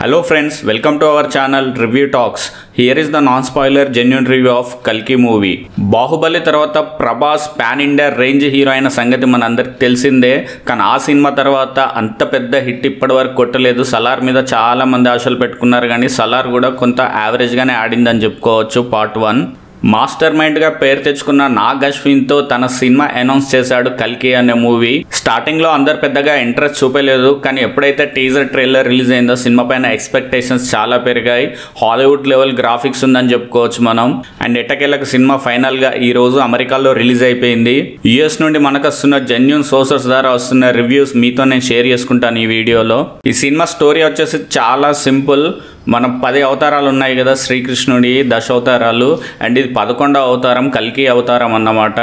Hello friends, welcome to our channel Review Talks. Here is the non-spoiler genuine review of Kalki movie. Baahubali తర్వాత Prabhas pan India range hero అయిన సంగతి మనందరికి తెలిసిందే. కానీ ఆ సినిమా తర్వాత అంత పెద్ద హిట్ ఇప్పటి వరకు కొట్టలేదు. సలార్ మీద చాలా మంది ఆశలు పెట్టుకున్నారు కానీ సలార్ కూడా కొంత యావరేజ్గానే ఆడిందని చెప్పుకోవచ్చు. పార్ట్ 1 మాస్టర్ మైండ్గా పేరు తెచ్చుకున్న నాగ్ అశ్విన్తో తన సినిమా అనౌన్స్ చేశాడు కల్కి అనే మూవీ. స్టార్టింగ్లో అందరు పెద్దగా ఇంట్రెస్ట్ చూపలేదు, కానీ ఎప్పుడైతే టీజర్ ట్రైలర్ రిలీజ్ అయిందో సినిమా పైన ఎక్స్పెక్టేషన్స్ చాలా పెరిగాయి. హాలీవుడ్ లెవెల్ గ్రాఫిక్స్ ఉందని చెప్పుకోవచ్చు మనం. అండ్ ఎట్టకేలకు సినిమా ఫైనల్గా ఈరోజు అమెరికాలో రిలీజ్ అయిపోయింది. యుఎస్ నుండి మనకు వస్తున్న జెన్యూన్ సోర్సెస్ ద్వారా వస్తున్న రివ్యూస్ మీతో నేను షేర్ చేసుకుంటాను ఈ వీడియోలో. ఈ సినిమా స్టోరీ వచ్చేసి చాలా సింపుల్. మనం 10 అవతారాలు ఉన్నాయి కదా శ్రీకృష్ణుడి 10 అవతారాలు, అండ్ ఇది 11వ అవతారం కల్కి అవతారం అన్నమాట.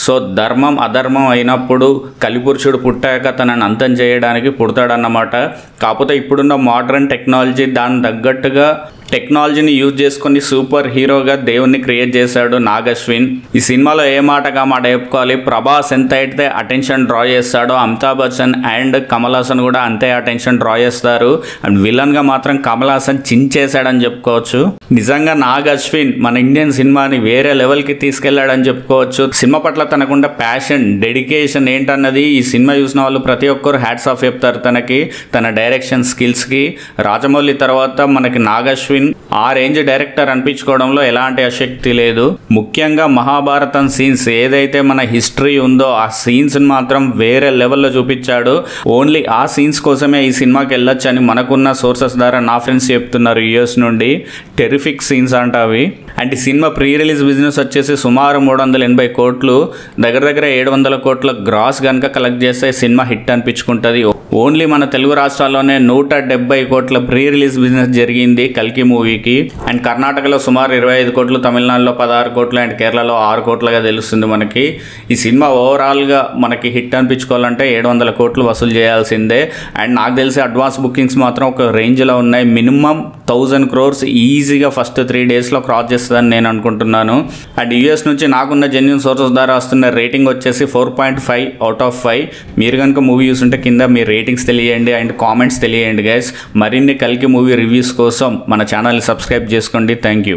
సో ధర్మం అధర్మం అయినప్పుడు కలిపురుషుడు పుట్టాక తనని అంతం చేయడానికి పుడతాడన్నమాట. కాకపోతే ఇప్పుడున్న మోడర్న్ టెక్నాలజీ దాని తగ్గట్టుగా టెక్నాలజీని యూజ్ చేసుకుని సూపర్ హీరోగా దేవుణ్ణి క్రియేట్ చేశాడు నాగ్ అశ్విన్. ఈ సినిమాలో ఏ మాటగా మాట చెప్పుకోవాలి. ప్రభాస్ ఎంత అయితే అటెన్షన్ డ్రా చేస్తాడో అమితాబ్ బచ్చన్ అండ్ కమల్ హాసన్ కూడా అంతే అటెన్షన్ డ్రా చేస్తారు. అండ్ విలన్గా మాత్రం కమల్ హాసన్ చించేశాడని చెప్పుకోవచ్చు. నిజంగా నాగ్ అశ్విన్ మన ఇండియన్ సినిమాని వేరే లెవెల్కి తీసుకెళ్లాడని చెప్పుకోవచ్చు. సినిమా పట్ల తనకున్న ప్యాషన్ డెడికేషన్ ఏంటన్నది ఈ సినిమా చూసిన వాళ్ళు ప్రతి ఒక్కరు హ్యాట్స్ ఆఫ్ చెప్తారు తనకి, తన డైరెక్షన్ స్కిల్స్కి. రాజమౌళి తర్వాత మనకి నాగ్ అశ్విన్ ఆ రేంజ్ డైరెక్టర్ అనిపించుకోవడంలో ఎలాంటి ఆసక్తి లేదు. ముఖ్యంగా మహాభారతం సీన్స్ ఏదైతే మన హిస్టరీ ఉందో ఆ సీన్స్ మాత్రం వేరే లెవెల్లో చూపించాడు. ఓన్లీ ఆ సీన్స్ కోసమే ఈ సినిమాకి వెళ్ళొచ్చు అని మనకున్న సోర్సెస్ ద్వారా నా ఫ్రెండ్స్ చెప్తున్నారు యూఎస్ నుండి. టెరిఫిక్ సీన్స్ అంట అవి. అండ్ ఈ సినిమా ప్రీ రిలీజ్ బిజినెస్ వచ్చేసి సుమారు 380 కోట్లు, దగ్గర 700 కోట్ల గ్రాస్ కనుక కలెక్ట్ చేస్తే సినిమా హిట్ అనిపించుకుంటుంది. ఓన్లీ మన తెలుగు రాష్ట్రాల్లోనే 170 కోట్ల ప్రీ రిలీజ్ బిజినెస్ జరిగింది కల్కి మూవీకి. అండ్ కర్ణాటకలో సుమారు 25 కోట్లు, తమిళనాడులో 16 కోట్లు అండ్ కేరళలో 6 కోట్లుగా తెలుస్తుంది మనకి. ఈ సినిమా ఓవరాల్గా మనకి హిట్ అనిపించుకోవాలంటే 700 కోట్లు వసూలు చేయాల్సిందే. అండ్ నాకు తెలిసి అడ్వాన్స్ బుకింగ్స్ మాత్రం ఒక రేంజ్లో ఉన్నాయి. మినిమం 1000 crores ఈజీగా ఫస్ట్ 3 డేస్లో క్రాస్ చేస్తుందని నేను అనుకుంటున్నాను. అండ్ యూఎస్ నుంచి నాకున్న జెన్యూన్ సోర్సెస్ ద్వారా వస్తున్న రేటింగ్ వచ్చేసి 4.5 out of 5. మీరు కనుక మూవీ చూస్తుంటే కింద మీ రేటింగ్స్ తెలియండి అండ్ కామెంట్స్ తెలియండి గైస్. మరిన్ని కల్కి మూవీ రివ్యూస్ కోసం మన ఛానల్ని సబ్స్క్రైబ్ చేసుకోండి. Thank you.